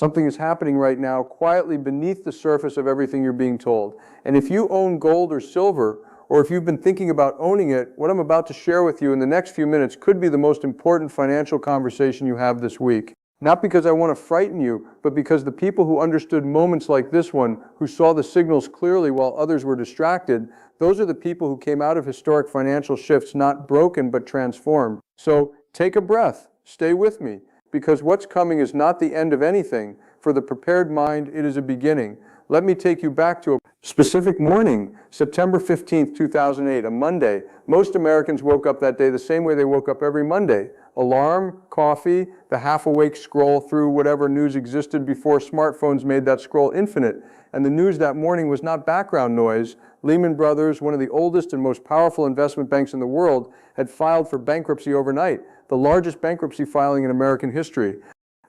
Something is happening right now quietly beneath the surface of everything you're being told. And if you own gold or silver, or if you've been thinking about owning it, what I'm about to share with you in the next few minutes could be the most important financial conversation you have this week. Not because I want to frighten you, but because the people who understood moments like this one, who saw the signals clearly while others were distracted, those are the people who came out of historic financial shifts not broken but transformed. So take a breath, stay with me, because what's coming is not the end of anything. For the prepared mind, it is a beginning. Let me take you back to a specific morning, September 15th, 2008, a Monday. Most Americans woke up that day the same way they woke up every Monday. Alarm, coffee, the half-awake scroll through whatever news existed before smartphones made that scroll infinite. And the news that morning was not background noise. Lehman Brothers, one of the oldest and most powerful investment banks in the world, had filed for bankruptcy overnight, the largest bankruptcy filing in American history.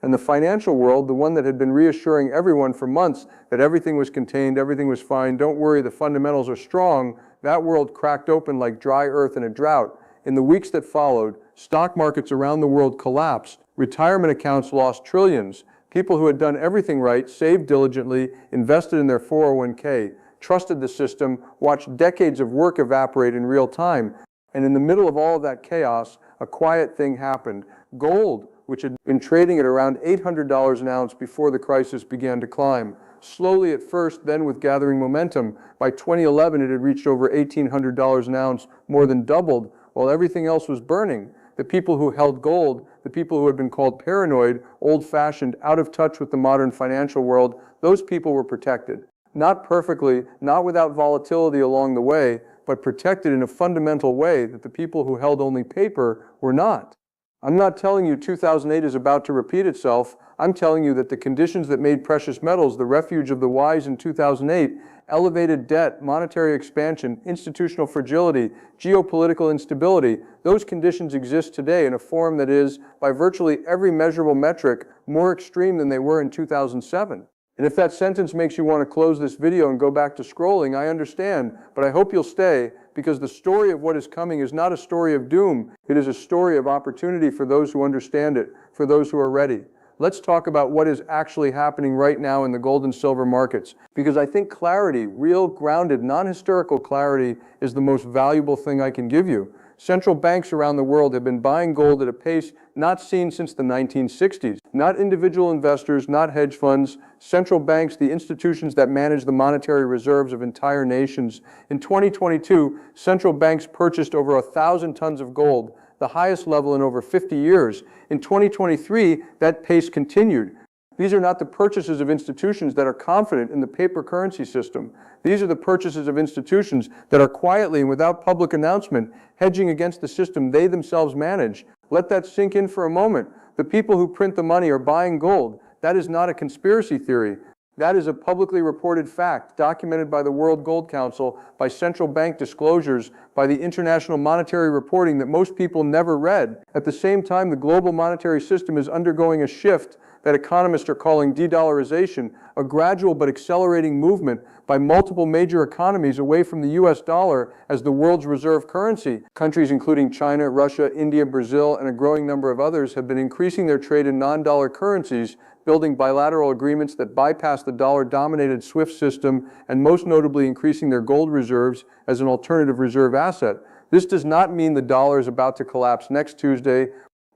And the financial world, the one that had been reassuring everyone for months that everything was contained, everything was fine, don't worry, the fundamentals are strong, that world cracked open like dry earth in a drought. In the weeks that followed, stock markets around the world collapsed, retirement accounts lost trillions, people who had done everything right, saved diligently, invested in their 401k, trusted the system, watched decades of work evaporate in real time. And in the middle of all of that chaos, a quiet thing happened. Gold, which had been trading at around $800 an ounce before the crisis began to climb. Slowly at first, then with gathering momentum. By 2011, it had reached over $1,800 an ounce, more than doubled, while everything else was burning. The people who held gold, the people who had been called paranoid, old-fashioned, out of touch with the modern financial world, those people were protected. Not perfectly, not without volatility along the way, but protected in a fundamental way that the people who held only paper were not. I'm not telling you 2008 is about to repeat itself. I'm telling you that the conditions that made precious metals the refuge of the wise in 2008, elevated debt, monetary expansion, institutional fragility, geopolitical instability, those conditions exist today in a form that is, by virtually every measurable metric, more extreme than they were in 2007. And if that sentence makes you want to close this video and go back to scrolling, I understand, but I hope you'll stay, because the story of what is coming is not a story of doom. It is a story of opportunity for those who understand it, for those who are ready. Let's talk about what is actually happening right now in the gold and silver markets, because I think clarity, real, grounded, non-hysterical clarity, is the most valuable thing I can give you. Central banks around the world have been buying gold at a pace not seen since the 1960s. Not individual investors, not hedge funds. Central banks, the institutions that manage the monetary reserves of entire nations. In 2022, central banks purchased over 1,000 tons of gold, the highest level in over 50 years. In 2023, that pace continued. These are not the purchases of institutions that are confident in the paper currency system. These are the purchases of institutions that are quietly and without public announcement hedging against the system they themselves manage. Let that sink in for a moment. The people who print the money are buying gold. That is not a conspiracy theory. That is a publicly reported fact, documented by the World Gold Council, by central bank disclosures, by the international monetary reporting that most people never read. At the same time, the global monetary system is undergoing a shift that economists are calling de-dollarization, a gradual but accelerating movement by multiple major economies away from the US dollar as the world's reserve currency. Countries including China, Russia, India, Brazil, and a growing number of others have been increasing their trade in non-dollar currencies, building bilateral agreements that bypass the dollar-dominated SWIFT system, and most notably increasing their gold reserves as an alternative reserve asset. This does not mean the dollar is about to collapse next Tuesday.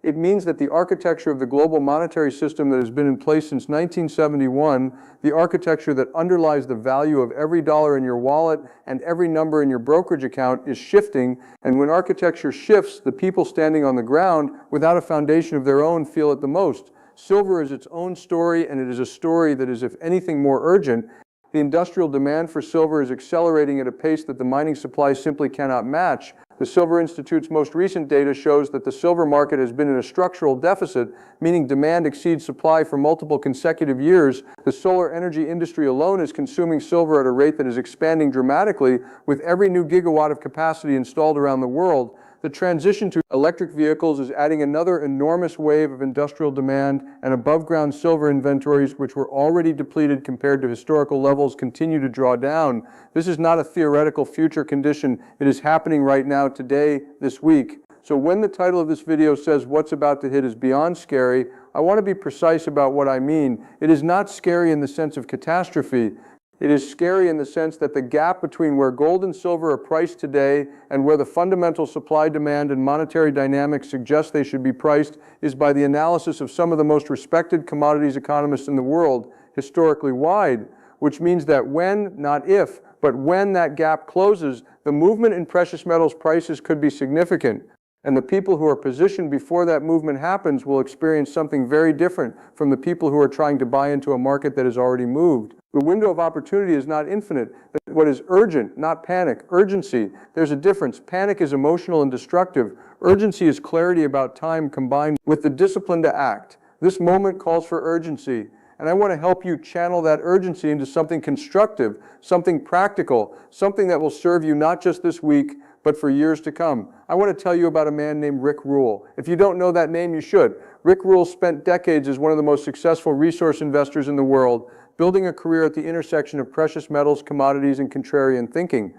It means that the architecture of the global monetary system that has been in place since 1971, the architecture that underlies the value of every dollar in your wallet and every number in your brokerage account, is shifting. And when architecture shifts, the people standing on the ground without a foundation of their own feel it the most. Silver is its own story, and it is a story that is, if anything, more urgent. The industrial demand for silver is accelerating at a pace that the mining supply simply cannot match. The Silver Institute's most recent data shows that the silver market has been in a structural deficit, meaning demand exceeds supply for multiple consecutive years. The solar energy industry alone is consuming silver at a rate that is expanding dramatically with every new gigawatt of capacity installed around the world. The transition to electric vehicles is adding another enormous wave of industrial demand, and above-ground silver inventories, which were already depleted compared to historical levels, continue to draw down. This is not a theoretical future condition. It is happening right now, today, this week. So when the title of this video says what's about to hit is beyond scary, I want to be precise about what I mean. It is not scary in the sense of catastrophe. It is scary in the sense that the gap between where gold and silver are priced today and where the fundamental supply, demand, and monetary dynamics suggest they should be priced is, by the analysis of some of the most respected commodities economists in the world, historically wide, which means that when, not if, but when that gap closes, the movement in precious metals prices could be significant. And the people who are positioned before that movement happens will experience something very different from the people who are trying to buy into a market that has already moved. The window of opportunity is not infinite. What is urgent, not panic, urgency. There's a difference. Panic is emotional and destructive. Urgency is clarity about time combined with the discipline to act. This moment calls for urgency. And I want to help you channel that urgency into something constructive, something practical, something that will serve you not just this week, but for years to come. I want to tell you about a man named Rick Rule. If you don't know that name, you should. Rick Rule spent decades as one of the most successful resource investors in the world, building a career at the intersection of precious metals, commodities, and contrarian thinking.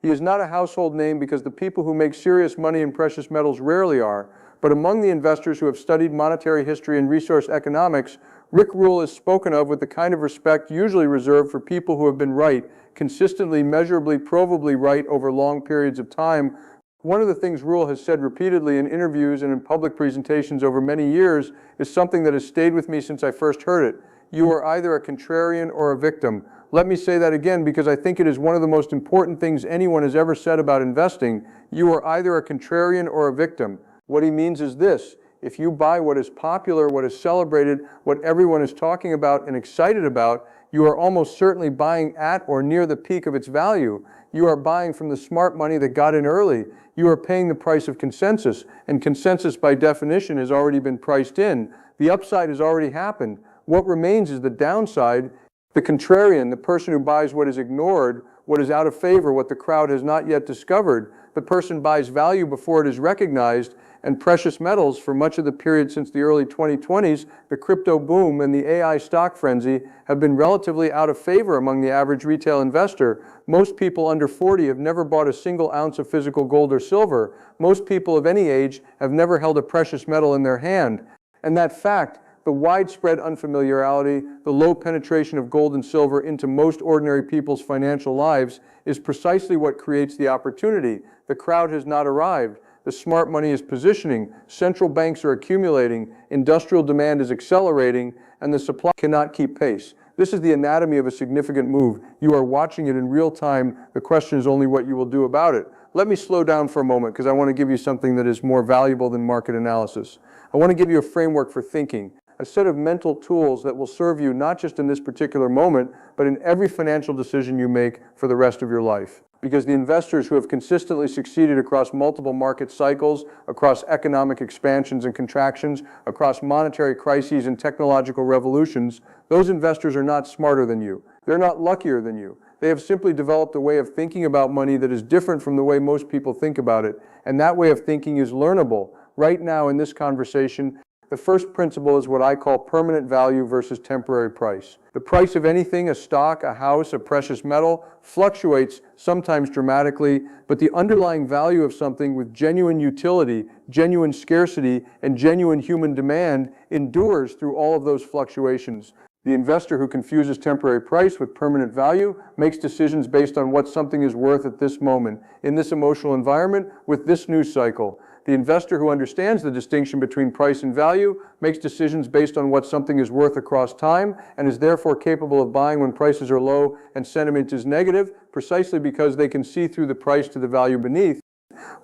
He is not a household name because the people who make serious money in precious metals rarely are, but among the investors who have studied monetary history and resource economics, Rick Rule is spoken of with the kind of respect usually reserved for people who have been right, consistently, measurably, provably right over long periods of time. One of the things Rule has said repeatedly in interviews and in public presentations over many years is something that has stayed with me since I first heard it. You are either a contrarian or a victim. Let me say that again because I think it is one of the most important things anyone has ever said about investing. You are either a contrarian or a victim. What he means is this: if you buy what is popular, what is celebrated, what everyone is talking about and excited about, you are almost certainly buying at or near the peak of its value. You are buying from the smart money that got in early. You are paying the price of consensus, and consensus by definition has already been priced in. The upside has already happened. What remains is the downside. The contrarian, the person who buys what is ignored, what is out of favor, what the crowd has not yet discovered. The person buys value before it is recognized, and precious metals, for much of the period since the early 2020s, the crypto boom and the AI stock frenzy have been relatively out of favor among the average retail investor. Most people under 40 have never bought a single ounce of physical gold or silver. Most people of any age have never held a precious metal in their hand. And that fact, the widespread unfamiliarity, the low penetration of gold and silver into most ordinary people's financial lives is precisely what creates the opportunity. The crowd has not arrived. The smart money is positioning. Central banks are accumulating. Industrial demand is accelerating, and the supply cannot keep pace. This is the anatomy of a significant move. You are watching it in real time. The question is only what you will do about it. Let me slow down for a moment because I want to give you something that is more valuable than market analysis. I want to give you a framework for thinking, a set of mental tools that will serve you not just in this particular moment, but in every financial decision you make for the rest of your life. Because the investors who have consistently succeeded across multiple market cycles, across economic expansions and contractions, across monetary crises and technological revolutions, those investors are not smarter than you. They're not luckier than you. They have simply developed a way of thinking about money that is different from the way most people think about it. And that way of thinking is learnable. Right now in this conversation, the first principle is what I call permanent value versus temporary price. The price of anything, a stock, a house, a precious metal, fluctuates, sometimes dramatically, but the underlying value of something with genuine utility, genuine scarcity, and genuine human demand endures through all of those fluctuations. The investor who confuses temporary price with permanent value makes decisions based on what something is worth at this moment, in this emotional environment, with this news cycle. The investor who understands the distinction between price and value makes decisions based on what something is worth across time and is therefore capable of buying when prices are low and sentiment is negative, precisely because they can see through the price to the value beneath.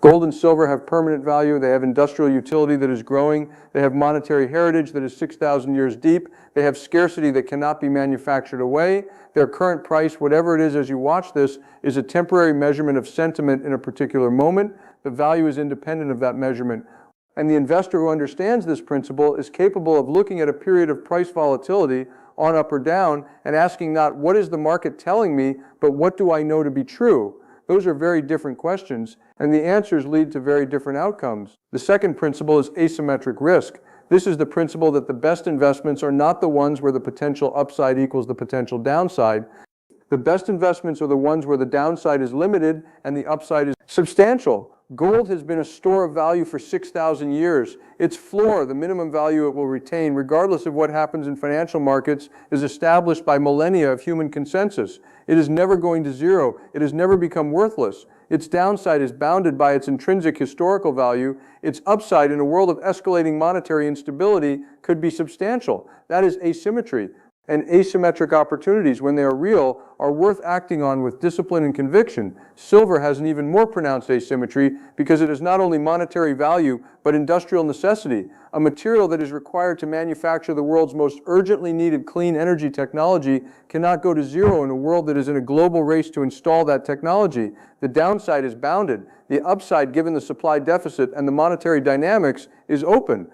Gold and silver have permanent value. They have industrial utility that is growing. They have monetary heritage that is 6,000 years deep. They have scarcity that cannot be manufactured away. Their current price, whatever it is as you watch this, is a temporary measurement of sentiment in a particular moment. The value is independent of that measurement. And the investor who understands this principle is capable of looking at a period of price volatility on up or down and asking not what is the market telling me, but what do I know to be true? Those are very different questions, and the answers lead to very different outcomes. The second principle is asymmetric risk. This is the principle that the best investments are not the ones where the potential upside equals the potential downside. The best investments are the ones where the downside is limited and the upside is substantial. Gold has been a store of value for 6,000 years. Its floor, the minimum value it will retain, regardless of what happens in financial markets, is established by millennia of human consensus. It is never going to zero. It has never become worthless. Its downside is bounded by its intrinsic historical value. Its upside in a world of escalating monetary instability could be substantial. That is asymmetry. And asymmetric opportunities, when they are real, are worth acting on with discipline and conviction. Silver has an even more pronounced asymmetry because it is not only monetary value, but industrial necessity, a material that is required to manufacture the world's most urgently needed clean energy technology cannot go to zero in a world that is in a global race to install that technology. The downside is bounded. The upside, given the supply deficit and the monetary dynamics, is open.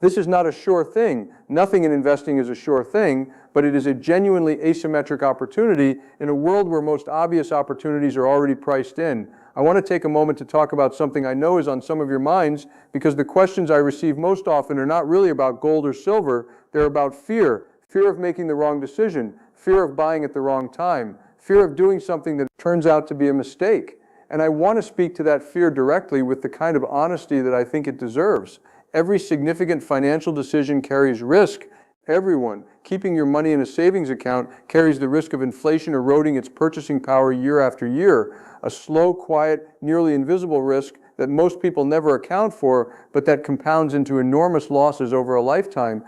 This is not a sure thing. Nothing in investing is a sure thing, but it is a genuinely asymmetric opportunity in a world where most obvious opportunities are already priced in. I want to take a moment to talk about something I know is on some of your minds, because the questions I receive most often are not really about gold or silver. They're about fear. Fear of making the wrong decision, fear of buying at the wrong time, fear of doing something that turns out to be a mistake. And I want to speak to that fear directly with the kind of honesty that I think it deserves. Every significant financial decision carries risk. Everyone. Keeping your money in a savings account carries the risk of inflation eroding its purchasing power year after year. A slow, quiet, nearly invisible risk that most people never account for, but that compounds into enormous losses over a lifetime.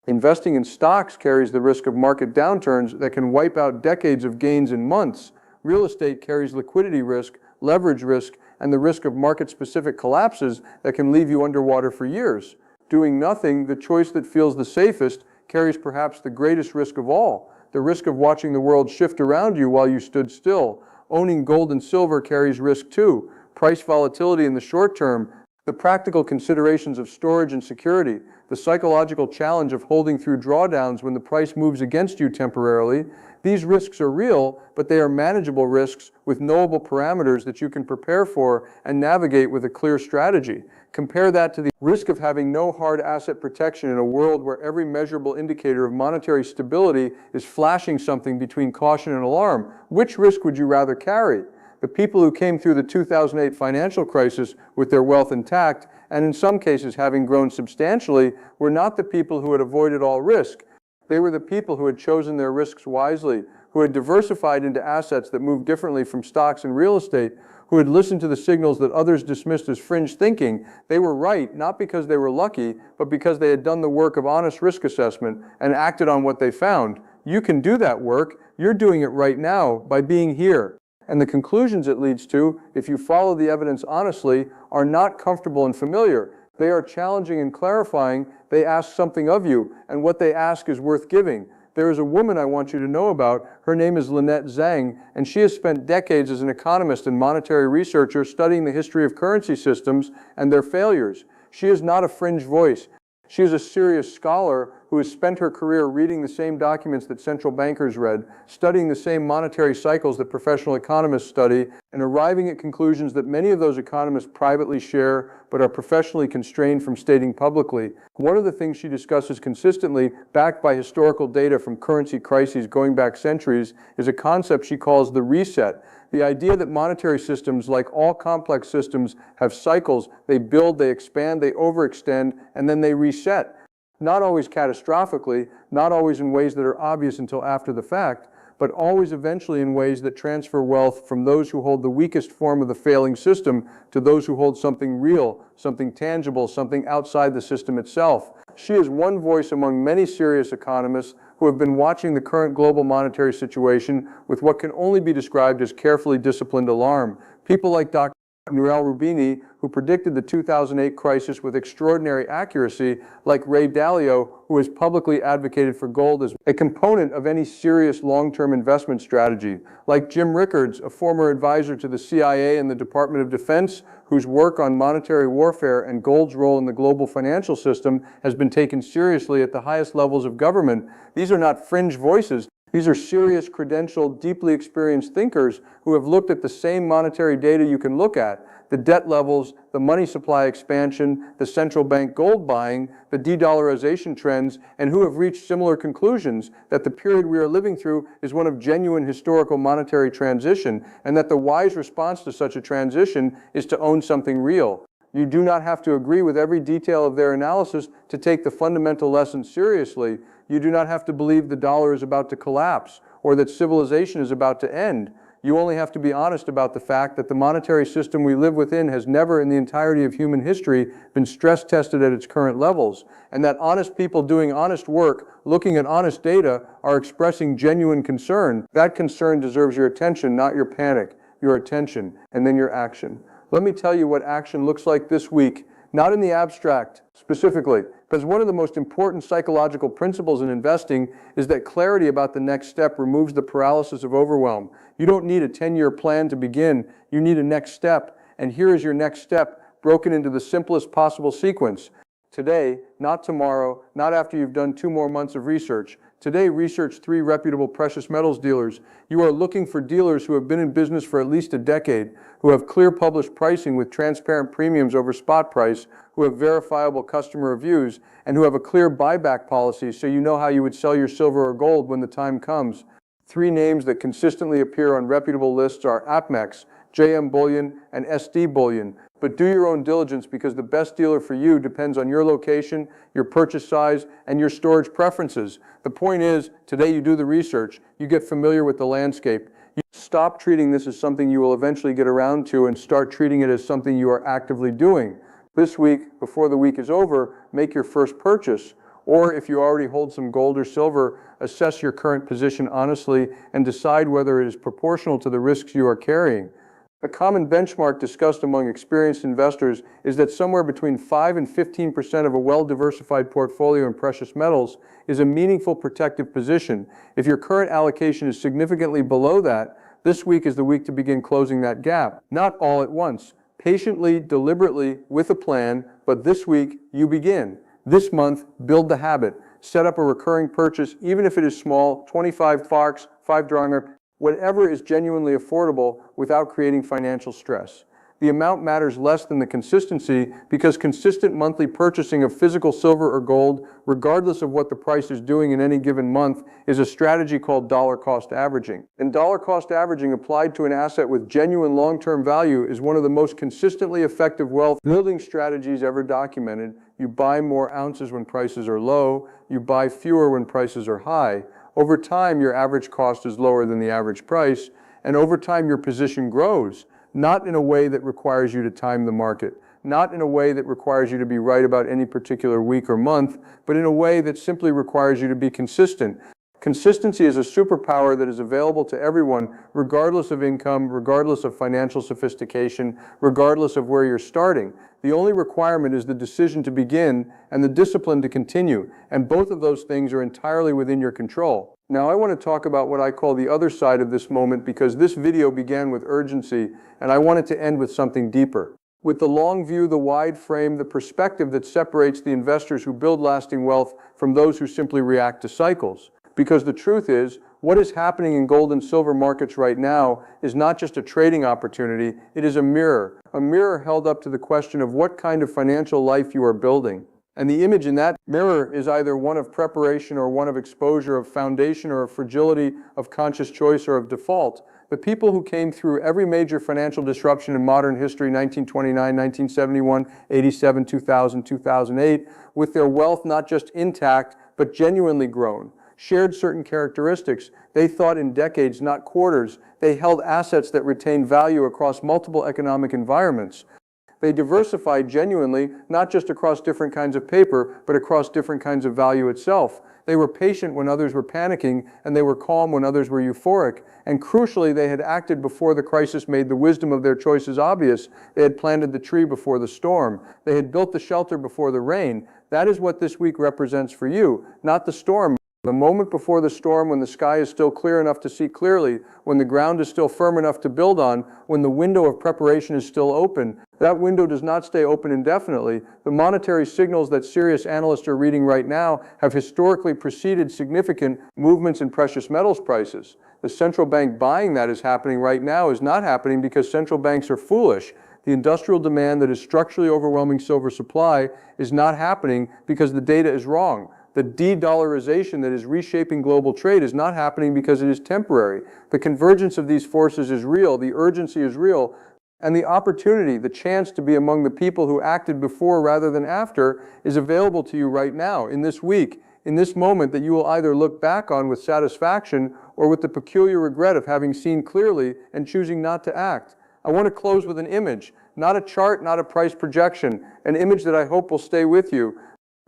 Investing in stocks carries the risk of market downturns that can wipe out decades of gains in months. Real estate carries liquidity risk, leverage risk, and the risk of market-specific collapses that can leave you underwater for years. Doing nothing, the choice that feels the safest, carries perhaps the greatest risk of all, the risk of watching the world shift around you while you stood still. Owning gold and silver carries risk too. Price volatility in the short term, the practical considerations of storage and security, the psychological challenge of holding through drawdowns when the price moves against you temporarily. These risks are real, but they are manageable risks with knowable parameters that you can prepare for and navigate with a clear strategy. Compare that to the risk of having no hard asset protection in a world where every measurable indicator of monetary stability is flashing something between caution and alarm. Which risk would you rather carry? The people who came through the 2008 financial crisis with their wealth intact, and in some cases having grown substantially, were not the people who had avoided all risk. They were the people who had chosen their risks wisely, who had diversified into assets that moved differently from stocks and real estate, who had listened to the signals that others dismissed as fringe thinking. They were right, not because they were lucky, but because they had done the work of honest risk assessment and acted on what they found. You can do that work. You're doing it right now by being here. And the conclusions it leads to, if you follow the evidence honestly, are not comfortable and familiar. They are challenging and clarifying. They ask something of you, and what they ask is worth giving. There is a woman I want you to know about. Her name is Lynette Zhang, and she has spent decades as an economist and monetary researcher studying the history of currency systems and their failures. She is not a fringe voice. She is a serious scholar who has spent her career reading the same documents that central bankers read, studying the same monetary cycles that professional economists study, and arriving at conclusions that many of those economists privately share but are professionally constrained from stating publicly. One of the things she discusses consistently, backed by historical data from currency crises going back centuries, is a concept she calls the reset. The idea that monetary systems, like all complex systems, have cycles. They build, they expand, they overextend, and then they reset. Not always catastrophically, not always in ways that are obvious until after the fact, but always eventually in ways that transfer wealth from those who hold the weakest form of the failing system to those who hold something real, something tangible, something outside the system itself. She is one voice among many serious economists who have been watching the current global monetary situation with what can only be described as carefully disciplined alarm. People like Dr. Nouriel Roubini, who predicted the 2008 crisis with extraordinary accuracy, like Ray Dalio, who has publicly advocated for gold as a component of any serious long-term investment strategy, like Jim Rickards, a former advisor to the CIA and the Department of Defense, whose work on monetary warfare and gold's role in the global financial system has been taken seriously at the highest levels of government. These are not fringe voices. These are serious, credentialed, deeply experienced thinkers who have looked at the same monetary data you can look at, the debt levels, the money supply expansion, the central bank gold buying, the de-dollarization trends, and who have reached similar conclusions that the period we are living through is one of genuine historical monetary transition, and that the wise response to such a transition is to own something real. You do not have to agree with every detail of their analysis to take the fundamental lessons seriously. You do not have to believe the dollar is about to collapse or that civilization is about to end. You only have to be honest about the fact that the monetary system we live within has never in the entirety of human history been stress tested at its current levels, and that honest people doing honest work, looking at honest data, are expressing genuine concern. That concern deserves your attention, not your panic, your attention, and then your action. Let me tell you what action looks like this week, not in the abstract specifically, because one of the most important psychological principles in investing is that clarity about the next step removes the paralysis of overwhelm. You don't need a 10-year plan to begin, you need a next step, and here is your next step, broken into the simplest possible sequence. Today, not tomorrow, not after you've done 2 more months of research. Today, research 3 reputable precious metals dealers. You are looking for dealers who have been in business for at least a decade, who have clear published pricing with transparent premiums over spot price, who have verifiable customer reviews, and who have a clear buyback policy so you know how you would sell your silver or gold when the time comes. 3 names that consistently appear on reputable lists are APMEX, JM Bullion, and SD Bullion. But do your own diligence, because the best dealer for you depends on your location, your purchase size, and your storage preferences. The point is, today you do the research, you get familiar with the landscape. You stop treating this as something you will eventually get around to and start treating it as something you are actively doing. This week, before the week is over, make your first purchase. Or if you already hold some gold or silver, assess your current position honestly and decide whether it is proportional to the risks you are carrying. A common benchmark discussed among experienced investors is that somewhere between 5 and 15% of a well-diversified portfolio in precious metals is a meaningful protective position. If your current allocation is significantly below that, this week is the week to begin closing that gap. Not all at once. Patiently, deliberately, with a plan, but this week you begin. This month, build the habit. Set up a recurring purchase, even if it is small, 25 farcs, 5 dronger, whatever is genuinely affordable without creating financial stress. The amount matters less than the consistency, because consistent monthly purchasing of physical silver or gold, regardless of what the price is doing in any given month, is a strategy called dollar cost averaging. And dollar cost averaging applied to an asset with genuine long-term value is one of the most consistently effective wealth building strategies ever documented. You buy more ounces when prices are low, you buy fewer when prices are high. Over time, your average cost is lower than the average price, and over time your position grows, not in a way that requires you to time the market, not in a way that requires you to be right about any particular week or month, but in a way that simply requires you to be consistent. Consistency is a superpower that is available to everyone, regardless of income, regardless of financial sophistication, regardless of where you're starting. The only requirement is the decision to begin and the discipline to continue, and both of those things are entirely within your control. Now I want to talk about what I call the other side of this moment, because this video began with urgency, and I want it to end with something deeper. With the long view, the wide frame, the perspective that separates the investors who build lasting wealth from those who simply react to cycles. Because the truth is, what is happening in gold and silver markets right now is not just a trading opportunity, it is a mirror held up to the question of what kind of financial life you are building. And the image in that mirror is either one of preparation or one of exposure, of foundation or of fragility, of conscious choice or of default. The people who came through every major financial disruption in modern history, 1929, 1971, 87, 2000, 2008, with their wealth not just intact, but genuinely grown, shared certain characteristics. They thought in decades, not quarters. They held assets that retained value across multiple economic environments. They diversified genuinely, not just across different kinds of paper, but across different kinds of value itself. They were patient when others were panicking, and they were calm when others were euphoric. And crucially, they had acted before the crisis made the wisdom of their choices obvious. They had planted the tree before the storm. They had built the shelter before the rain. That is what this week represents for you, not the storm. The moment before the storm, when the sky is still clear enough to see clearly, when the ground is still firm enough to build on, when the window of preparation is still open, That window does not stay open indefinitely. The monetary signals that serious analysts are reading right now have historically preceded significant movements in precious metals prices. The central bank buying that is happening right now is not happening because central banks are foolish. The industrial demand that is structurally overwhelming silver supply is not happening because the data is wrong. The de-dollarization that is reshaping global trade is not happening because it is temporary. The convergence of these forces is real, the urgency is real, and the opportunity, the chance to be among the people who acted before rather than after is available to you right now, in this week, in this moment that you will either look back on with satisfaction or with the peculiar regret of having seen clearly and choosing not to act. I want to close with an image, not a chart, not a price projection, an image that I hope will stay with you.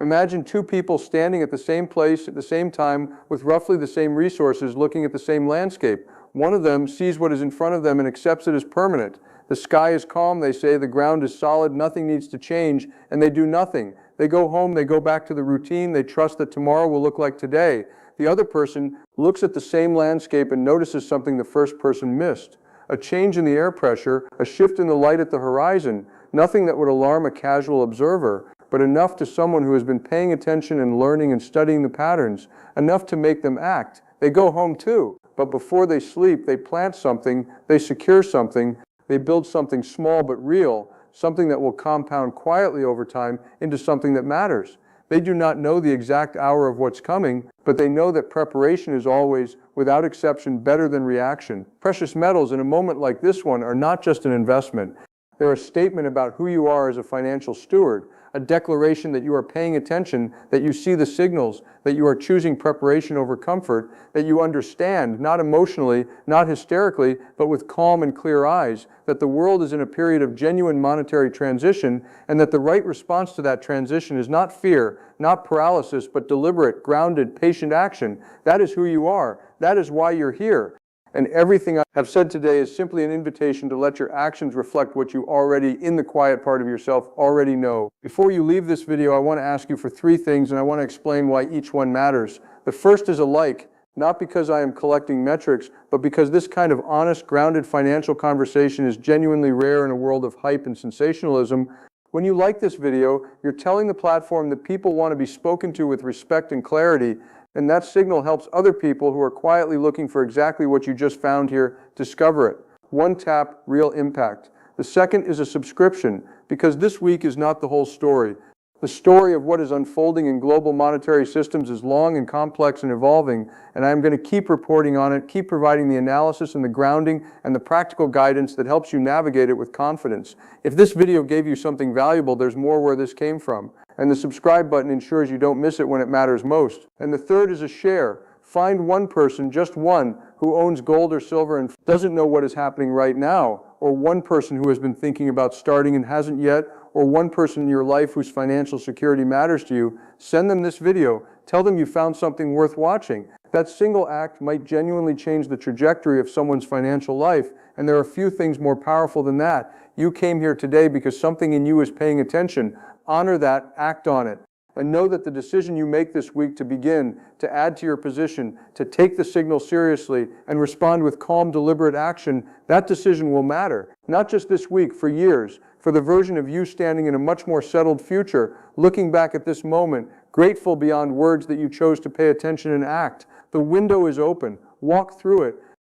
Imagine two people standing at the same place at the same time with roughly the same resources looking at the same landscape. One of them sees what is in front of them and accepts it as permanent. The sky is calm, they say, the ground is solid, nothing needs to change, and they do nothing. They go home, they go back to the routine, they trust that tomorrow will look like today. The other person looks at the same landscape and notices something the first person missed. A change in the air pressure, a shift in the light at the horizon, nothing that would alarm a casual observer, but enough to someone who has been paying attention and learning and studying the patterns, enough to make them act. They go home too, but before they sleep, they plant something, they secure something, they build something small but real, something that will compound quietly over time into something that matters. They do not know the exact hour of what's coming, but they know that preparation is always, without exception, better than reaction. Precious metals in a moment like this one are not just an investment. They're a statement about who you are as a financial steward, a declaration that you are paying attention, that you see the signals, that you are choosing preparation over comfort, that you understand, not emotionally, not hysterically, but with calm and clear eyes, that the world is in a period of genuine monetary transition, and that the right response to that transition is not fear, not paralysis, but deliberate, grounded, patient action. That is who you are. That is why you're here. And everything I have said today is simply an invitation to let your actions reflect what you already, in the quiet part of yourself, already know. Before you leave this video, I want to ask you for three things, and I want to explain why each one matters. The first is a like, not because I am collecting metrics, but because this kind of honest, grounded financial conversation is genuinely rare in a world of hype and sensationalism. When you like this video, you're telling the platform that people want to be spoken to with respect and clarity, and that signal helps other people who are quietly looking for exactly what you just found here discover it. One tap, real impact. The second is a subscription, because this week is not the whole story. The story of what is unfolding in global monetary systems is long and complex and evolving, and I'm going to keep reporting on it, keep providing the analysis and the grounding and the practical guidance that helps you navigate it with confidence. If this video gave you something valuable, there's more where this came from. And the subscribe button ensures you don't miss it when it matters most. And the third is a share. Find one person, just one, who owns gold or silver and doesn't know what is happening right now, or one person who has been thinking about starting and hasn't yet, or one person in your life whose financial security matters to you. Send them this video. Tell them you found something worth watching. That single act might genuinely change the trajectory of someone's financial life, and there are few things more powerful than that. You came here today because something in you is paying attention. Honor that, act on it, and know that the decision you make this week to begin, to add to your position, to take the signal seriously, and respond with calm, deliberate action, that decision will matter. Not just this week, for years, for the version of you standing in a much more settled future, looking back at this moment, grateful beyond words that you chose to pay attention and act. The window is open. Walk through it.